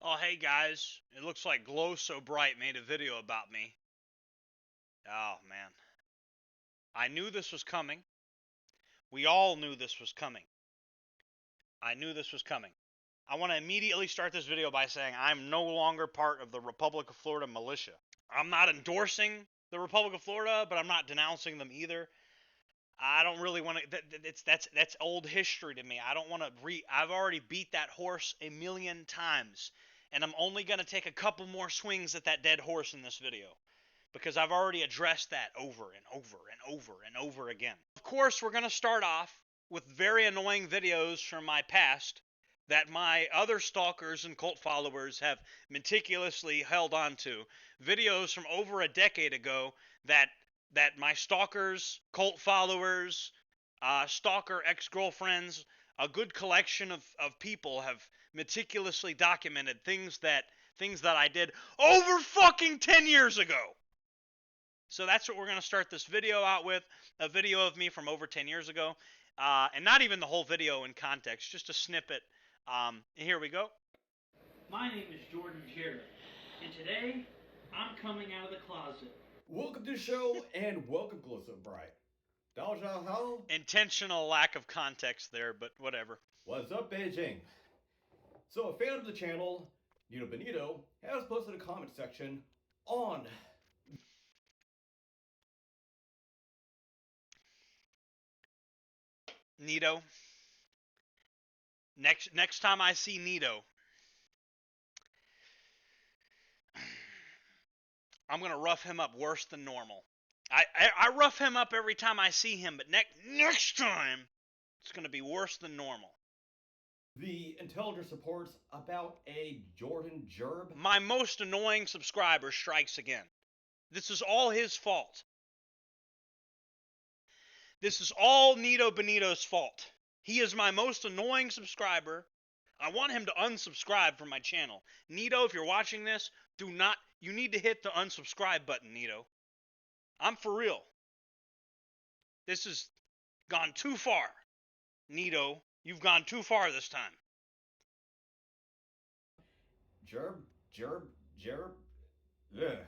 Oh, hey guys, it looks like Glow So Bright made a video about me. Oh, man. I knew this was coming. We all knew this was coming. I knew this was coming. I want to immediately start this video by saying I'm no longer part of the Republic of Florida militia. I'm not endorsing the Republic of Florida, but I'm not denouncing them either. I don't really want to. That's old history to me. I don't want to I've already beat that horse a million times, and I'm only gonna take a couple more swings at that dead horse in this video because I've already addressed that over and over and over and over again. Of course, we're gonna start off with very annoying videos from my past that my other stalkers and cult followers have meticulously held on to. Videos from over a decade ago that my stalkers, cult followers, stalker ex-girlfriends, a good collection of people have meticulously documented things that I did over fucking 10 years ago. So that's what we're going to start this video out with, a video of me from over 10 years ago. And not even the whole video in context, just a snippet. Here we go. My name is Jordan Jarrett, and today I'm coming out of the closet. Welcome to the show, and welcome, Glow So Bright. How? Intentional lack of context there, but whatever. What's up, Beijing? So, a fan of the channel, Nito Benito, has posted a comment section on Nito. Next time I see Nito, I'm gonna rough him up worse than normal. I rough him up every time I see him, but next time it's gonna be worse than normal. the intelligence reports about a Jordan Gerb. My most annoying subscriber strikes again. This is all his fault. This is all Nito Benito's fault. He is my most annoying subscriber. I want him to unsubscribe from my channel. Nito, if you're watching this, you need to hit the unsubscribe button, Nito. I'm for real. This has gone too far. Nito, you've gone too far this time. Gerb. Ugh.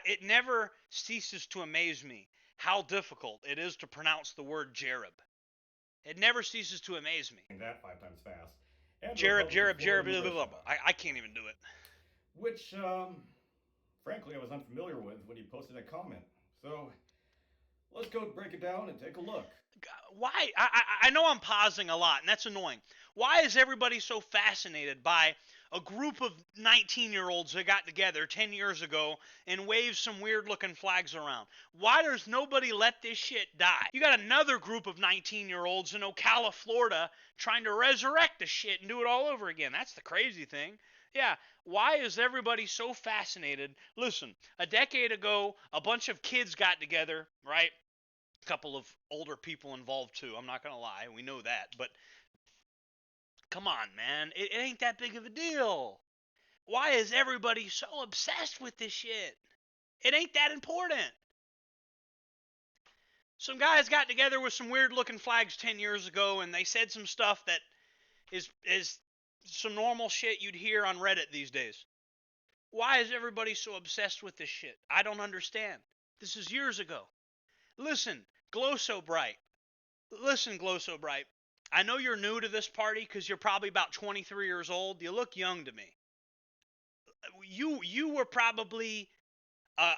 It never ceases to amaze me how difficult it is to pronounce the word Jareb. It never ceases to amaze me. That 5 times fast. And Jareb, blah, blah, blah. I can't even do it. Which, frankly, I was unfamiliar with when you posted that comment. So, let's go break it down and take a look. Why? I know I'm pausing a lot, and that's annoying. Why is everybody so fascinated by a group of 19-year-olds that got together 10 years ago and waved some weird-looking flags around? Why does nobody let this shit die? You got another group of 19-year-olds in Ocala, Florida, trying to resurrect the shit and do it all over again. That's the crazy thing. Yeah, why is everybody so fascinated? Listen, a decade ago, a bunch of kids got together, right? A couple of older people involved too. I'm not gonna lie, we know that, but come on, man, it ain't that big of a deal. Why is everybody so obsessed with this shit? It ain't that important. Some guys got together with some weird looking flags 10 years ago and they said some stuff that is some normal shit you'd hear on Reddit these days. Why is everybody so obsessed with this shit? I don't understand. This is years ago. Listen, Glow So Bright. Listen, Glow So Bright. I know you're new to this party because you're probably about 23 years old. You look young to me. You were probably a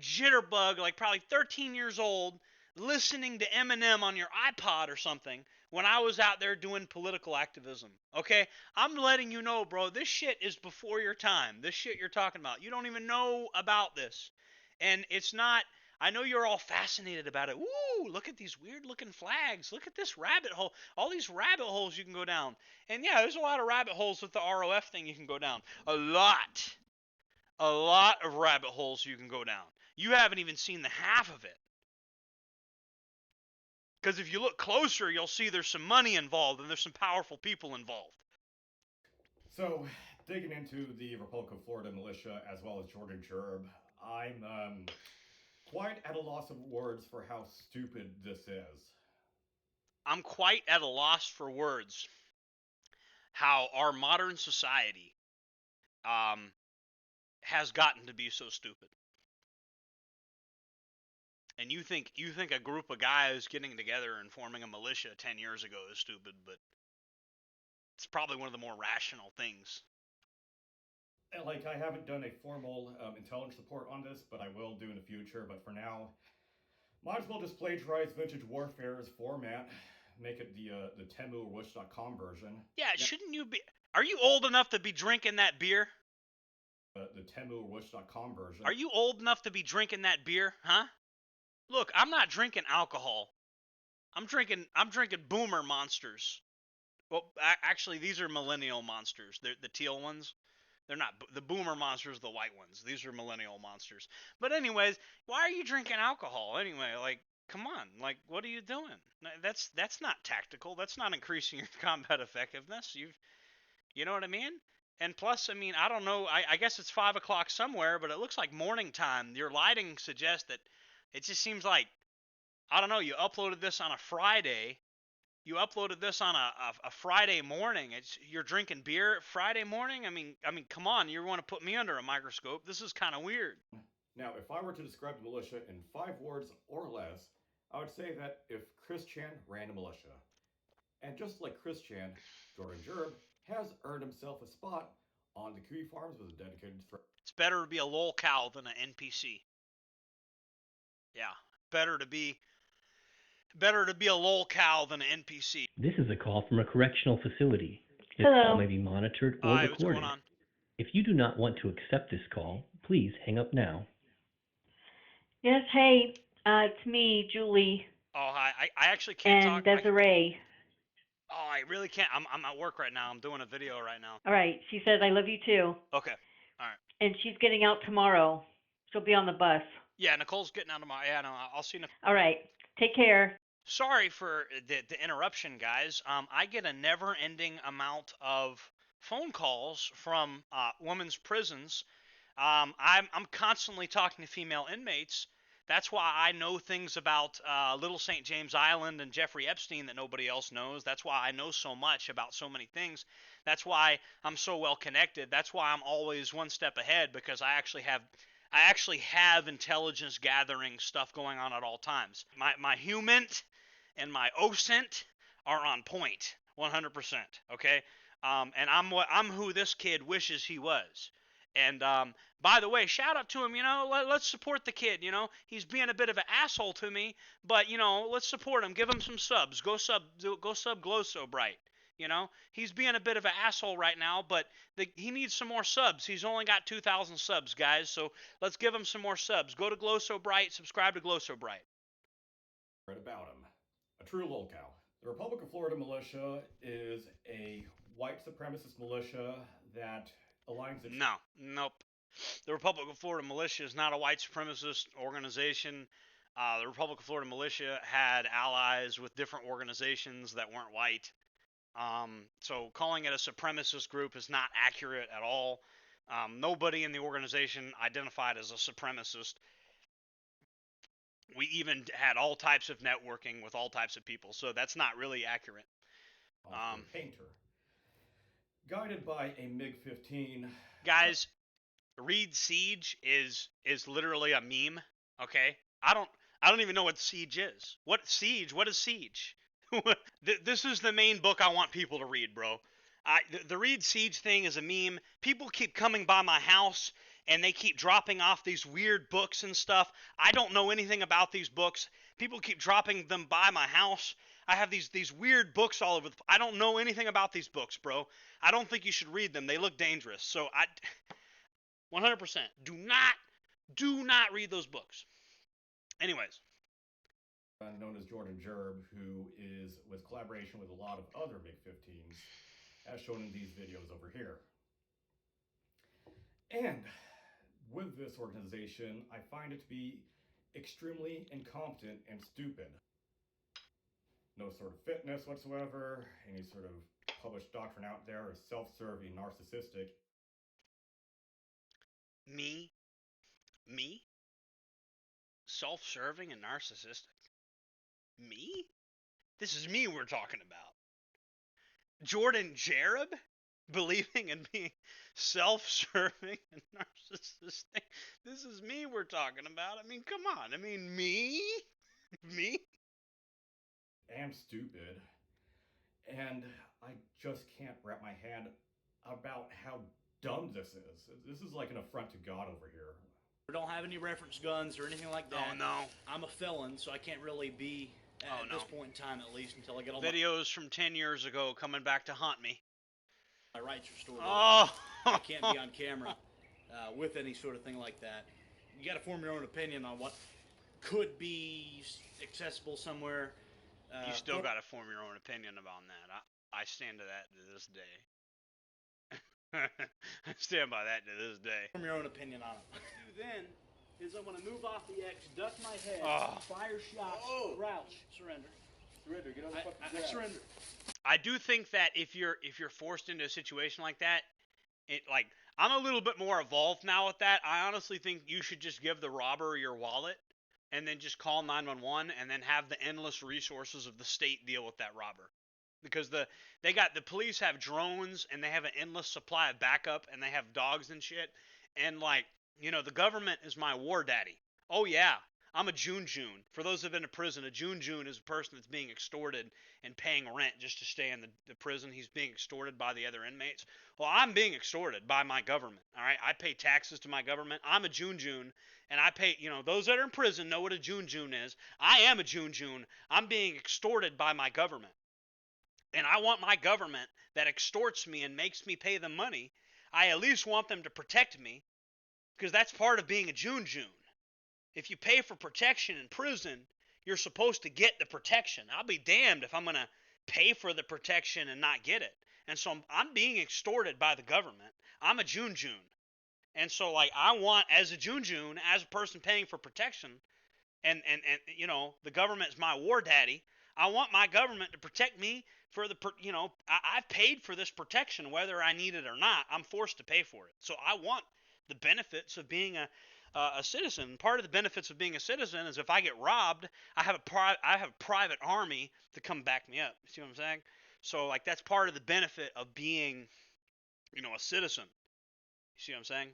jitterbug, like probably 13 years old, listening to Eminem on your iPod or something when I was out there doing political activism. Okay? I'm letting you know, bro, this shit is before your time. This shit you're talking about. You don't even know about this. And it's not... I know you're all fascinated about it. Woo, look at these weird looking flags. Look at this rabbit hole. All these rabbit holes you can go down. And yeah, there's a lot of rabbit holes with the ROF thing you can go down. A lot of rabbit holes you can go down. You haven't even seen the half of it. Because if you look closer, you'll see there's some money involved and there's some powerful people involved. So, digging into the Republic of Florida militia as well as Jordan Gerb, I'm quite at a loss of words for how stupid this is. I'm quite at a loss for words how our modern society has gotten to be so stupid. And you think a group of guys getting together and forming a militia 10 years ago is stupid, but it's probably one of the more rational things. Like, I haven't done a formal intelligence report on this, but I will do in the future. But for now, might as well just plagiarize Vintage Warfare's format, make it the Temu or Wish.com version. Yeah, shouldn't you be? Are you old enough to be drinking that beer? The Temu or Wish.com version. Are you old enough to be drinking that beer, huh? Look, I'm not drinking alcohol. I'm drinking boomer monsters. Well, actually, these are millennial monsters. They're the teal ones. They're not the boomer monsters, the white ones. These are millennial monsters. But anyways, why are you drinking alcohol anyway? Like, come on. Like, what are you doing? That's not tactical. That's not increasing your combat effectiveness. You know what I mean? And plus, I mean, I don't know. I guess it's 5 o'clock somewhere, but it looks like morning time. Your lighting suggests that it just seems like, I don't know. You uploaded this on a Friday. You uploaded this on a Friday morning. You're drinking beer Friday morning. I mean, come on. You want to put me under a microscope? This is kind of weird. Now, if I were to describe the militia in 5 words or less, I would say that if Chris Chan ran a militia. And just like Chris Chan, Jordan Jerb has earned himself a spot on the Kiwi Farms with a dedicated thread. It's better to be a lolcow than an NPC. Yeah, better to be a lolcow than an NPC. This is a call from a correctional facility. This Hello. call may be monitored or Hi, what's recorded. going on? If you do not want to accept this call, please hang up now. Yes, hey, it's me, Julie, Oh, hi. I actually can't and talk. Desiree. Oh, I really can't. I'm at work right now. I'm doing a video right now. All right, she says, I love you too. Okay. All right. And she's getting out tomorrow. She'll be on the bus. Yeah, Nicole's getting out tomorrow. Yeah, no, I'll see Nicole. All right, take care. Sorry for the interruption, guys. I get a never-ending amount of phone calls from women's prisons. I'm constantly talking to female inmates. That's why I know things about Little St. James Island and Jeffrey Epstein that nobody else knows. That's why I know so much about so many things. That's why I'm so well connected. That's why I'm always one step ahead, because I actually have intelligence gathering stuff going on at all times. My human and my OSINT are on point, 100%. Okay, and I'm who this kid wishes he was. And by the way, shout out to him. You know, let's support the kid. You know, he's being a bit of an asshole to me, but you know, let's support him. Give him some subs. Go sub Glow So Bright. You know, he's being a bit of an asshole right now, but he needs some more subs. He's only got 2,000 subs, guys. So let's give him some more subs. Go to Glow So Bright. Subscribe to Glow So Bright. Read about him. A true lolcow. The Republic of Florida Militia is a white supremacist militia that aligns its... Nope. The Republic of Florida Militia is not a white supremacist organization. The Republic of Florida Militia had allies with different organizations that weren't white. So calling it a supremacist group is not accurate at all. Nobody in the organization identified as a supremacist. We even had all types of networking with all types of people, so that's not really accurate. Painter. Guided by a MiG-15. Guys, Reed Siege is literally a meme. Okay, I don't even know what Siege is. What Siege? What is Siege? This is the main book I want people to read, bro. The Reed Siege thing is a meme. People keep coming by my house and they keep dropping off these weird books and stuff. I don't know anything about these books. People keep dropping them by my house. I have these weird books all over. I don't know anything about these books, bro. I don't think you should read them. They look dangerous. So 100%, do not read those books. Anyways. Known as Jordan Jerb, who is with collaboration with a lot of other MiG-15s, as shown in these videos over here. And with this organization, I find it to be extremely incompetent and stupid. No sort of fitness whatsoever, any sort of published doctrine out there is self-serving, narcissistic. Me? Self-serving and narcissistic? Me? This is me we're talking about. Jordan Jerb? believing in being self-serving and narcissistic. This is me we're talking about. I mean, come on. I mean, me? Me? And stupid. And I just can't wrap my head about how dumb this is. This is like an affront to God over here. I don't have any reference guns or anything like that. Oh, no. I'm a felon, so I can't really be, at no. this point in time at least, until I get all Videos from 10 years ago coming back to haunt me. my rights restored. Oh! I can't be on camera with any sort of thing like that. You got to form your own opinion on what could be accessible somewhere. You still got to form your own opinion about that. I stand to that to this day. I stand by that to this day. Form your own opinion on it. What I do then is I'm going to move off the X, duck my head, fire shots, crouch, surrender. Surrender, get on the fucking I surrender. I do think that if you're forced into a situation like that, I'm a little bit more evolved now with that. I honestly think you should just give the robber your wallet and then just call 911 and then have the endless resources of the state deal with that robber. Because the police have drones and they have an endless supply of backup and they have dogs and shit. And the government is my war daddy. Oh yeah, I'm a June. For those who've been to prison, a June is a person that's being extorted and paying rent just to stay in the prison. He's being extorted by the other inmates. Well, I'm being extorted by my government. All right, I pay taxes to my government. I'm a June, and I pay. Those that are in prison know what a June is. I am a June. I'm being extorted by my government. And I want my government that extorts me and makes me pay them money, I at least want them to protect me, because that's part of being a June. If you pay for protection in prison, you're supposed to get the protection. I'll be damned if I'm going to pay for the protection and not get it. And so I'm being extorted by the government. I'm a June. And so I want, as a June, as a person paying for protection, and the government's my war daddy, I want my government to protect me for I've paid for this protection whether I need it or not. I'm forced to pay for it. So I want the benefits of being a citizen. Part of the benefits of being a citizen is if I get robbed, I have a private army to come back me up. See what I'm saying? So that's part of the benefit of being, a citizen. You see what I'm saying?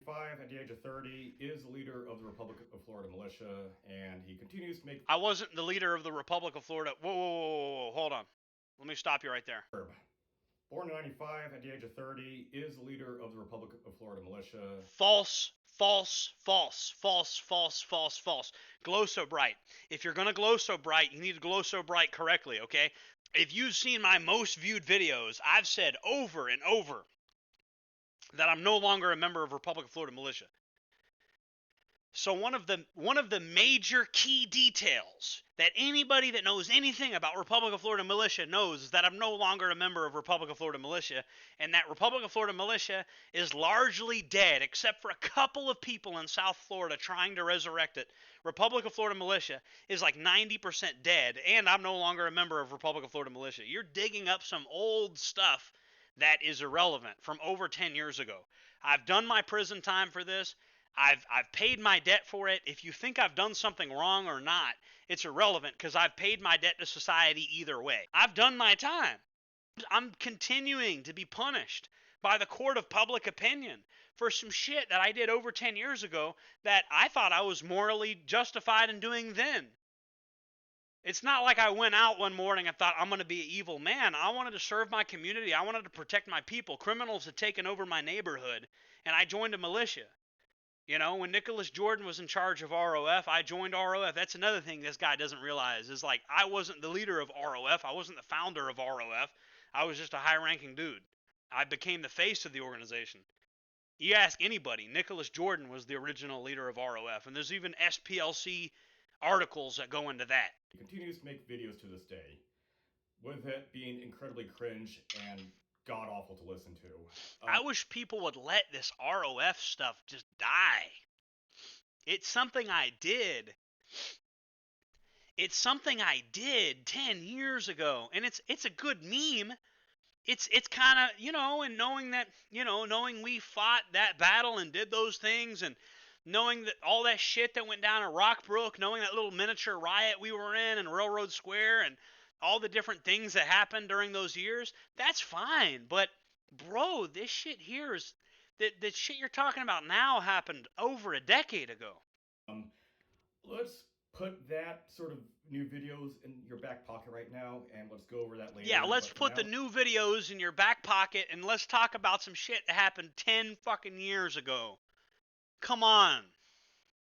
5 at the age of 30 is the leader of the Republic of Florida Militia, and he continues to make. I wasn't the leader of the Republic of Florida. Whoa, hold on. Let me stop you right there. Born in 95 at the age of 30 is the leader of the Republic of Florida Militia. False. Glow so bright. If you're going to glow so bright, you need to glow so bright correctly, okay? If you've seen my most viewed videos, I've said over and over that I'm no longer a member of Republic of Florida Militia. So one of the major key details that anybody that knows anything about Republic of Florida Militia knows is that I'm no longer a member of Republic of Florida Militia, and that Republic of Florida Militia is largely dead, except for a couple of people in South Florida trying to resurrect it. Republic of Florida Militia is 90% dead, and I'm no longer a member of Republic of Florida Militia. You're digging up some old stuff that is irrelevant from over 10 years ago. I've done my prison time for this. I've paid my debt for it. If you think I've done something wrong or not, it's irrelevant because I've paid my debt to society either way. I've done my time. I'm continuing to be punished by the court of public opinion for some shit that I did over 10 years ago that I thought I was morally justified in doing then. It's not like I went out one morning and thought I'm going to be an evil man. I wanted to serve my community. I wanted to protect my people. Criminals had taken over my neighborhood, and I joined a militia. When Nicholas Jordan was in charge of ROF, I joined ROF. That's another thing this guy doesn't realize is I wasn't the leader of ROF. I wasn't the founder of ROF. I was just a high-ranking dude. I became the face of the organization. You ask anybody, Nicholas Jordan was the original leader of ROF, and there's even SPLC articles that go into that. He continues to make videos to this day, with it being incredibly cringe and god-awful to listen to. I wish people would let this ROF stuff just die. It's something I did. It's something I did 10 years ago, and it's a good meme. It's kind of, and knowing that, knowing we fought that battle and did those things, and knowing that all that shit that went down at Rockbrook, knowing that little miniature riot we were in Railroad Square, and all the different things that happened during those years, that's fine. But bro, this shit here is the shit you're talking about now happened over a decade ago. Let's put that sort of new videos in your back pocket right now, and let's go over that later. Yeah, let's put the new videos in your back pocket, and let's talk about some shit that happened 10 fucking years ago. Come on.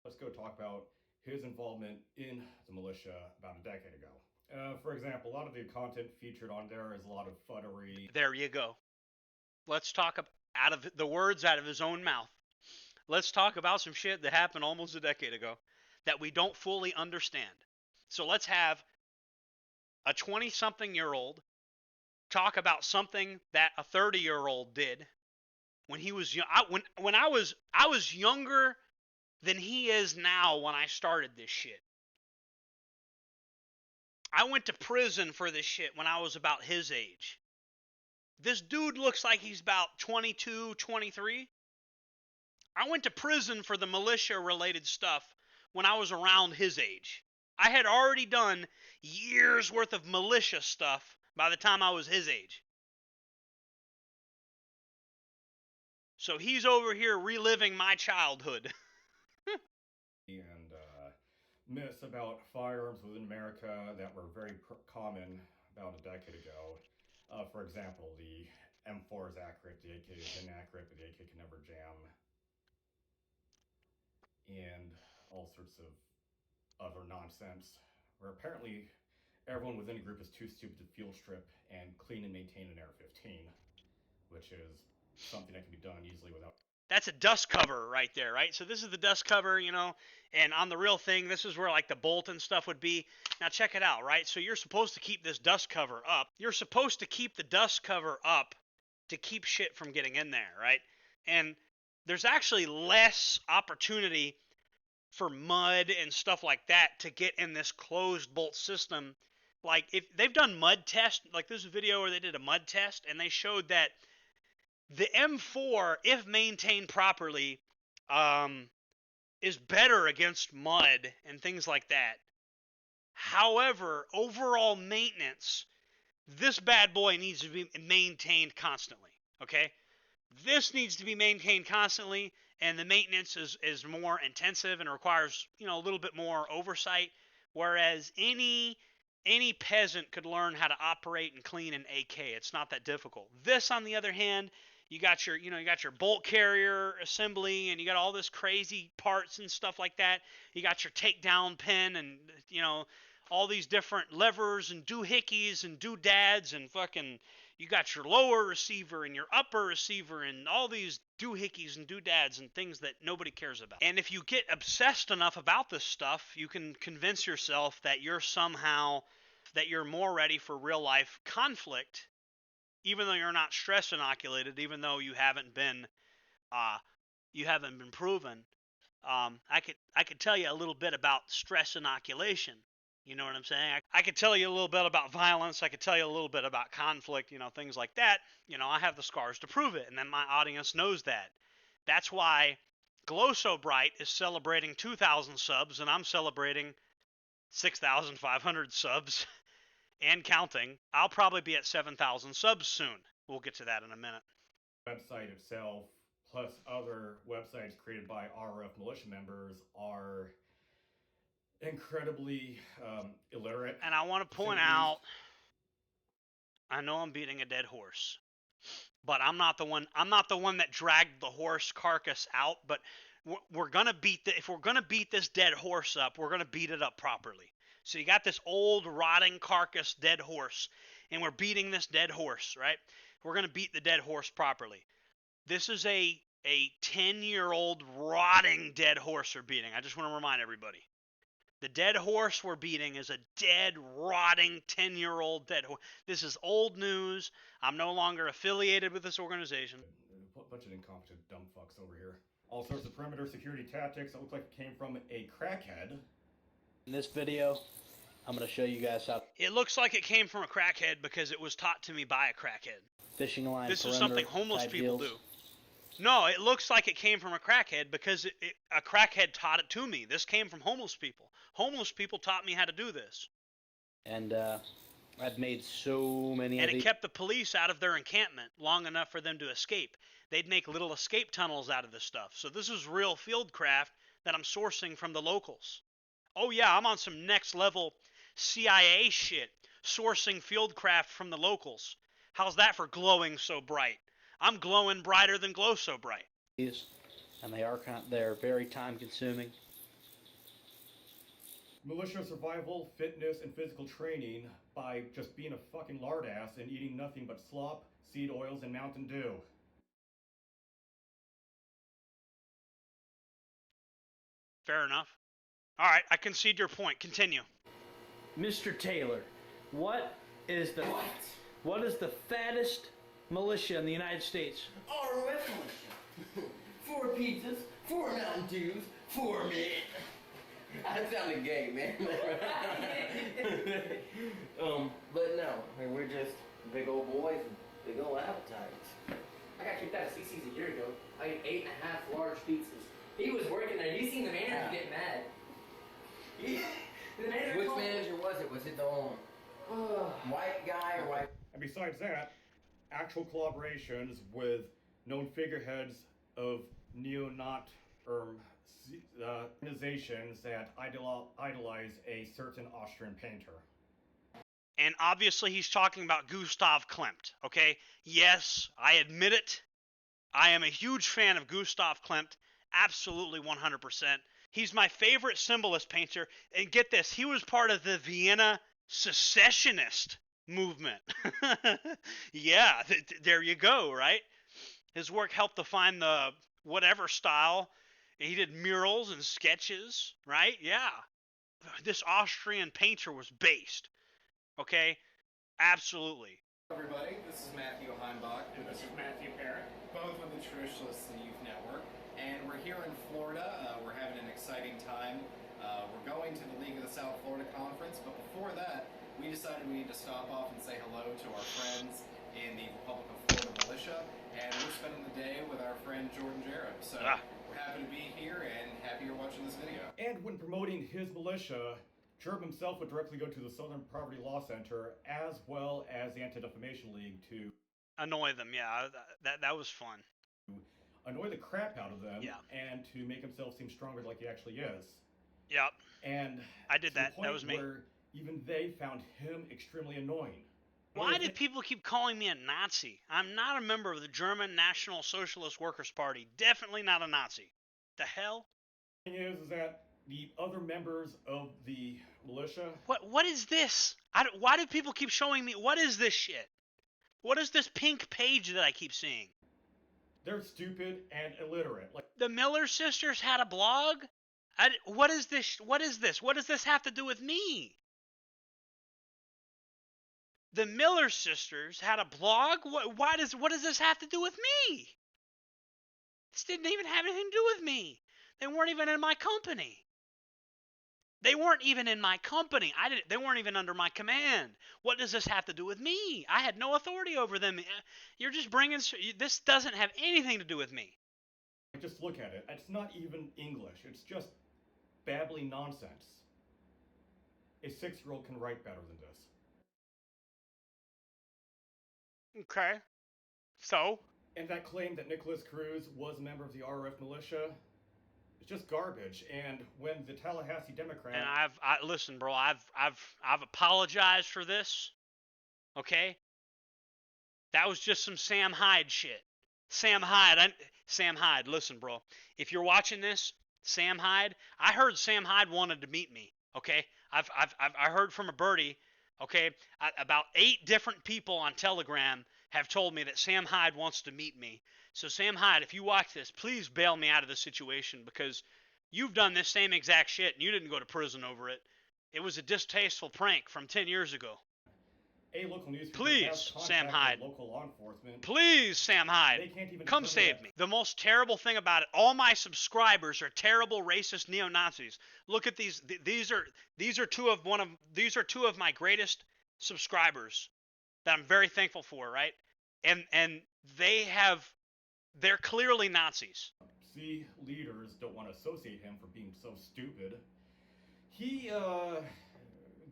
Let's go talk about his involvement in the militia about a decade ago. For example, a lot of the content featured on there is a lot of fuddery. There you go. Let's talk out of the words out of his own mouth. Let's talk about some shit that happened almost a decade ago that we don't fully understand. So let's have a 20-something-year-old talk about something that a 30-year-old did when he was young. When I was younger than he is now when I started this shit. I went to prison for this shit when I was about his age. This dude looks like he's about 22, 23. I went to prison for the militia-related stuff when I was around his age. I had already done years worth of militia stuff by the time I was his age. So he's over here reliving my childhood. And myths about firearms within America that were very common about a decade ago. For example, the M4 is accurate, the AK is inaccurate, but the AK can never jam. And all sorts of other nonsense, where apparently everyone within a group is too stupid to field strip and clean and maintain an AR-15, which is something that can be done easily without. That's a dust cover right there, right? So this is the dust cover, you know, and on the real thing, this is where like the bolt and stuff would be. Now check it out, right? So you're supposed to keep this dust cover up. You're supposed to keep the dust cover up to keep shit from getting in there, right? And there's actually less opportunity for mud and stuff like that to get in this closed bolt system. Like if they've done mud tests, like there's a video where they did a mud test and they showed that the M4, if maintained properly, is better against mud and things like that. However, overall maintenance, this bad boy needs to be maintained constantly, okay? This needs to be maintained constantly, and the maintenance is more intensive and requires, you know, a little bit more oversight, whereas any peasant could learn how to operate and clean an AK. It's not that difficult. This, on the other hand, you got your bolt carrier assembly, and you got all this crazy parts and stuff like that. You got your takedown pin, and you know all these different levers and doohickeys and doodads, and fucking you got your lower receiver and your upper receiver and all these doohickeys and doodads and things that nobody cares about. And if you get obsessed enough about this stuff, you can convince yourself that you're more ready for real life conflict, even though you're not stress inoculated, even though you haven't been proven. I could tell you a little bit about stress inoculation. You know what I'm saying? I could tell you a little bit about violence. I could tell you a little bit about conflict, you know, things like that. You know, I have the scars to prove it, and then my audience knows that. That's why Glow So Bright is celebrating 2,000 subs, and I'm celebrating 6,500 subs and counting. I'll probably be at 7,000 subs soon. We'll get to that in a minute. Website itself, plus other websites created by RF militia members, are incredibly illiterate. And I want to point out, I know I'm beating a dead horse, but I'm not the one that dragged the horse carcass out. But we're gonna if we're gonna beat this dead horse up, we're gonna beat it up properly. So you got this old rotting carcass dead horse, and we're beating this dead horse, right? We're gonna beat the dead horse properly. This is a 10-year-old rotting dead horse we're beating. I just want to remind everybody. The dead horse we're beating is a dead, rotting 10-year-old dead horse. This is old news. I'm no longer affiliated with this organization. A bunch of incompetent dumb fucks over here. All sorts of perimeter security tactics that look like it came from a crackhead. In this video, I'm going to show you guys how. It looks like it came from a crackhead because it was taught to me by a crackhead. Fishing line. This is something homeless people deals. do. No, it looks like it came from a crackhead because a crackhead taught it to me. This came from homeless people. Homeless people taught me how to do this. And I've made so many And of it these. kept the police out of their encampment long enough for them to escape. They'd make little escape tunnels out of this stuff. So this is real fieldcraft that I'm sourcing from the locals. Oh yeah, I'm on some next level CIA shit, sourcing fieldcraft from the locals. How's that for glowing so bright? I'm glowing brighter than glow so bright. And they're very time consuming. Militia survival, fitness, and physical training by just being a fucking lard ass and eating nothing but slop, seed oils, and Mountain Dew. Fair enough. All right, I concede your point. Continue. Mr. Taylor, what is the fattest militia in the United States? ROF militia. 4 pizzas, 4 Mountain Dews, 4 me. That sounded gay, man. But no, I mean, we're just big old boys and big old appetites. I got kicked out of CC's a year ago. I ate 8.5 large pizzas. He was working there. You seen the manager get mad? The manager Which called me. manager was it? Was it the white guy or white? And besides that, actual collaborations with known figureheads of neo-Nazi organizations that idolize a certain Austrian painter. And obviously he's talking about Gustav Klimt, okay? Yes, I admit it. I am a huge fan of Gustav Klimt, absolutely 100%. He's my favorite symbolist painter, and get this, he was part of the Vienna secessionist movement. Yeah, there you go, right? His work helped define the whatever style. He did murals and sketches, right? Yeah. This Austrian painter was based. Okay? Absolutely. Everybody, this is Matthew Heimbach. And this is Matthew Parrott. Both with the Traditionalist Youth Network. And we're here in Florida. We're having an exciting time. We're going to the League of the South Florida Conference. But before that, we decided we need to stop off and say hello to our friends in the Republic of Florida Militia. And we're spending the day with our friend Jordan Jarrett. So we're happy to be here and happy you're watching this video. And when promoting his militia, Gerb himself would directly go to the Southern Poverty Law Center as well as the Anti-Defamation League to annoy them. Yeah, that was fun. Annoy the crap out of them, yeah, and to make himself seem stronger like he actually is. Yep. And I did that. That was me. Where even they found him extremely annoying. Why did people keep calling me a Nazi? I'm not a member of the German National Socialist Workers' Party. Definitely not a Nazi. The hell? The thing is that the other members of the militia... What is this? Why do people keep showing me... What is this shit? What is this pink page that I keep seeing? They're stupid and illiterate. Like the Miller sisters had a blog? What is this? What is this? What does this have to do with me? The Miller sisters had a blog? What does this have to do with me? This didn't even have anything to do with me. They weren't even in my company. They weren't even in my company. They weren't even under my command. What does this have to do with me? I had no authority over them. You're just bringing... This doesn't have anything to do with me. Just look at it. It's not even English. It's just babbling nonsense. A 6-year-old can write better than this. Okay. So? And that claim that Nicholas Cruz was a member of the ROF militia... It's just garbage. And when the Tallahassee Democrat... And listen, bro, I've apologized for this. Okay? That was just some Sam Hyde shit. Sam Hyde, listen, bro. If you're watching this, Sam Hyde, I heard Sam Hyde wanted to meet me. Okay? I heard from a birdie. Okay? About 8 different people on Telegram have told me that Sam Hyde wants to meet me. So Sam Hyde, if you watch this, please bail me out of this situation because you've done this same exact shit and you didn't go to prison over it. It was a distasteful prank from 10 years ago. A local newspaper please, Sam Hyde. Local law enforcement. Please, Sam Hyde. Come save me. The most terrible thing about it, all my subscribers are terrible racist neo-Nazis. Look at these. These are two of my greatest subscribers that I'm very thankful for, right? And they're clearly Nazis. See, leaders don't want to associate him for being so stupid. He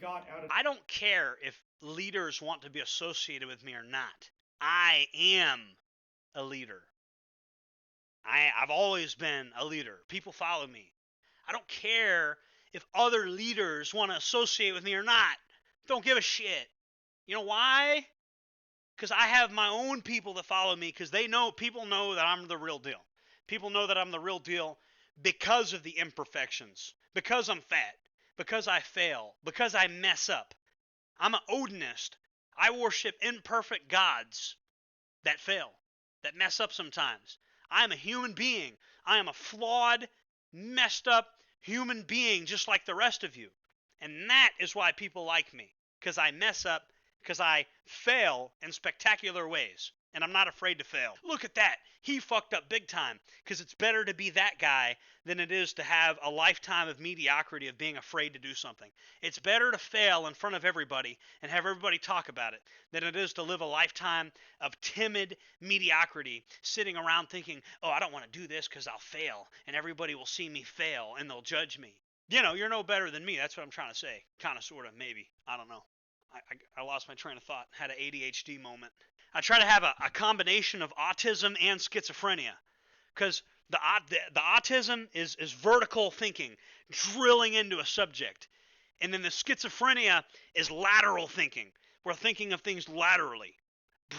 got out of... I don't care if leaders want to be associated with me or not. I am a leader. I've always been a leader. People follow me. I don't care if other leaders want to associate with me or not. Don't give a shit. You know why? Because I have my own people that follow me because people know that I'm the real deal. People know that I'm the real deal because of the imperfections, because I'm fat, because I fail, because I mess up. I'm an Odinist. I worship imperfect gods that fail, that mess up sometimes. I am a human being. I am a flawed, messed up human being just like the rest of you. And that is why people like me, because I mess up, because I fail in spectacular ways. And I'm not afraid to fail. Look at that. He fucked up big time. Because it's better to be that guy than it is to have a lifetime of mediocrity of being afraid to do something. It's better to fail in front of everybody and have everybody talk about it than it is to live a lifetime of timid mediocrity, sitting around thinking, oh, I don't want to do this because I'll fail. And everybody will see me fail and they'll judge me. You know, you're no better than me. That's what I'm trying to say. Kind of, sort of, maybe. I don't know. I lost my train of thought. Had an ADHD moment. I try to have a combination of autism and schizophrenia, because the autism is vertical thinking, drilling into a subject, and then the schizophrenia is lateral thinking. We're thinking of things laterally,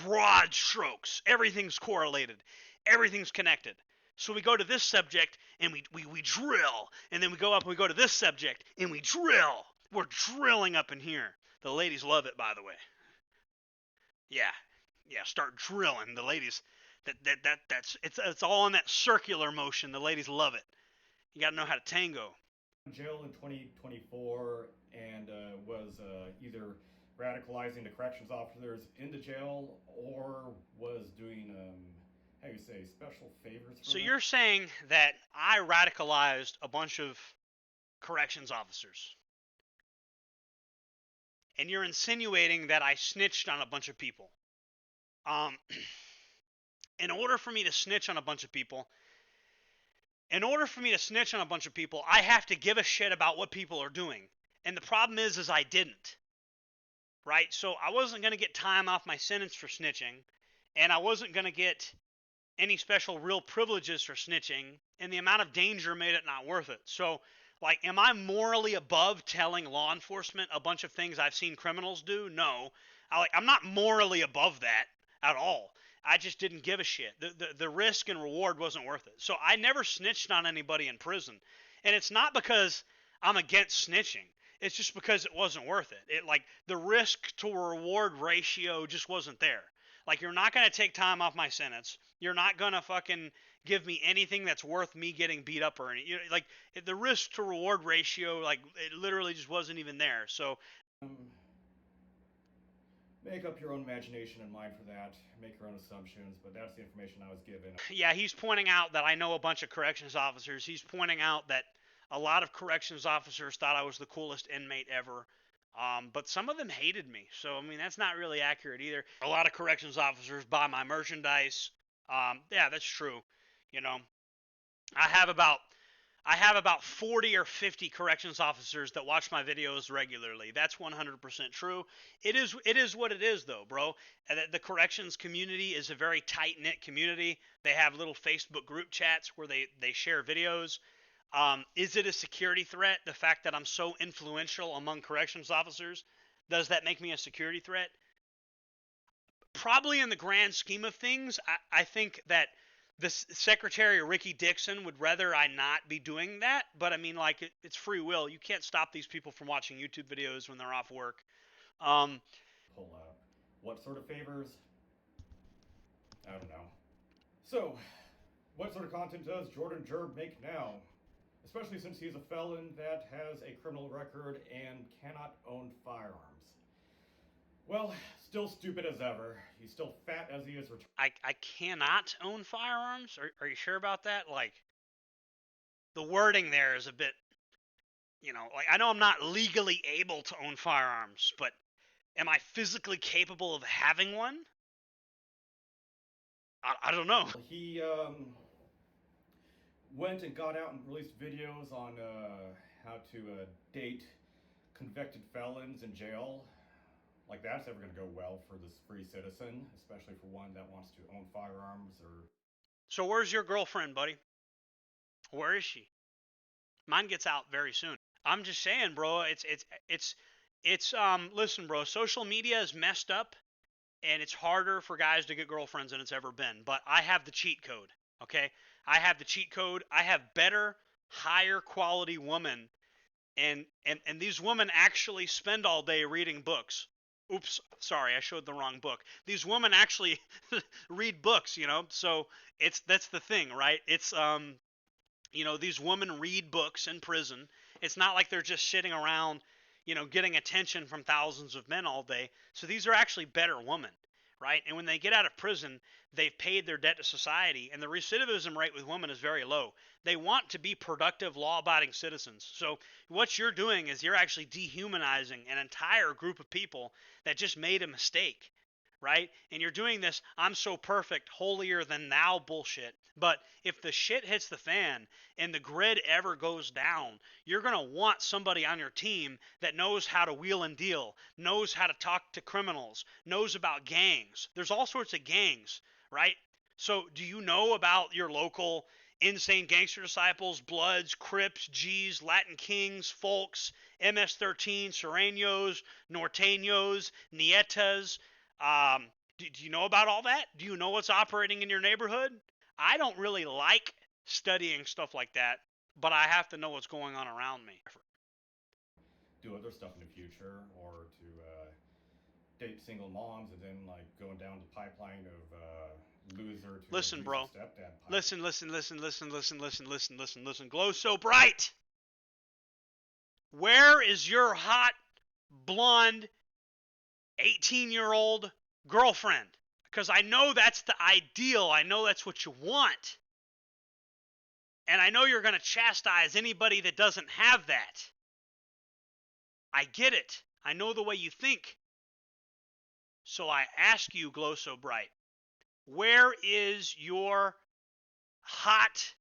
broad strokes. Everything's correlated, everything's connected. So we go to this subject and we drill, and then we go up and we go to this subject and we drill. We're drilling up in here. The ladies love it, by the way. Yeah, start drilling. The ladies, it's all in that circular motion. The ladies love it. You got to know how to tango. Jail in 2024 and was either radicalizing the corrections officers into jail or was doing, how you say, special favors for So them. you're saying that I radicalized a bunch of corrections officers, and you're insinuating that I snitched on a bunch of people. In order for me to snitch on a bunch of people, I have to give a shit about what people are doing. And the problem is I didn't. Right? So I wasn't going to get time off my sentence for snitching, and I wasn't going to get any special real privileges for snitching, and the amount of danger made it not worth it. So, like, am I morally above telling law enforcement a bunch of things I've seen criminals do? No. I'm not morally above that at all. I just didn't give a shit. The risk and reward wasn't worth it. So I never snitched on anybody in prison. And it's not because I'm against snitching. It's just because it wasn't worth it. Like, the risk to reward ratio just wasn't there. Like, you're not going to take time off my sentence. You're not going to fucking give me anything that's worth me getting beat up or anything. Like, the risk to reward ratio, like, it literally just wasn't even there. So make up your own imagination and mind for that. Make your own assumptions, but that's the information I was given. Yeah, he's pointing out that I know a bunch of corrections officers. He's pointing out that a lot of corrections officers thought I was the coolest inmate ever. But some of them hated me. So, I mean, that's not really accurate either. A lot of corrections officers buy my merchandise. Yeah, that's true. You know, I have about 40 or 50 corrections officers that watch my videos regularly. That's 100% true. It is what it is, though, bro. The corrections community is a very tight-knit community. They have little Facebook group chats where they share videos. Is it a security threat, the fact that I'm so influential among corrections officers? Does that make me a security threat? Probably in the grand scheme of things, I think that the Secretary Ricky Dixon would rather I not be doing that, but I mean, like, it's free will. You can't stop these people from watching YouTube videos when they're off work. Pull up. What sort of favors? I don't know. So, what sort of content does Jordan Jerb make now? Especially since he's a felon that has a criminal record and cannot own firearms. Well, still stupid as ever. He's still fat as he is. I cannot own firearms? Are you sure about that? Like, the wording there is a bit, you know, like, I know I'm not legally able to own firearms, but am I physically capable of having one? I don't know. He went and got out and released videos on how to date convicted felons in jail. like that's ever going to go well for this free citizen, especially for one that wants to own firearms or. So where's your girlfriend, buddy? Where is she? Mine gets out very soon. I'm just saying, bro. It's listen, bro. Social media is messed up, and it's harder for guys to get girlfriends than it's ever been. But I have the cheat code. Okay, I have the cheat code. I have better, higher quality women, and these women actually spend all day reading books. Oops, sorry, I showed the wrong book. These women actually read books, you know. So that's the thing, right? It's these women read books in prison. It's not like they're just sitting around, getting attention from thousands of men all day. So these are actually better women, right? And when they get out of prison, they've paid their debt to society, and the recidivism rate with women is very low. They want to be productive, law-abiding citizens. So what you're doing is you're actually dehumanizing an entire group of people that just made a mistake, right? And you're doing this I'm so perfect, holier than thou bullshit. But if the shit hits the fan and the grid ever goes down, you're going to want somebody on your team that knows how to wheel and deal, knows how to talk to criminals, knows about gangs. There's all sorts of gangs, right? So do you know about your local insane gangster disciples, Bloods, Crips, G's, Latin Kings, Folks, MS-13, Serenos, Norteños, Nietas? Do you know about all that? Do you know what's operating in your neighborhood? I don't really like studying stuff like that, but I have to know what's going on around me. Do other stuff in the future, or to date single moms, and then like going down the pipeline of loser to Listen, bro. stepdad pipe. Listen. Glow so bright. Where is your hot, blonde, 18-year-old girlfriend? Because I know that's the ideal. I know that's what you want. And I know you're going to chastise anybody that doesn't have that. I get it. I know the way you think. So I ask you, Glow so bright, where is your hot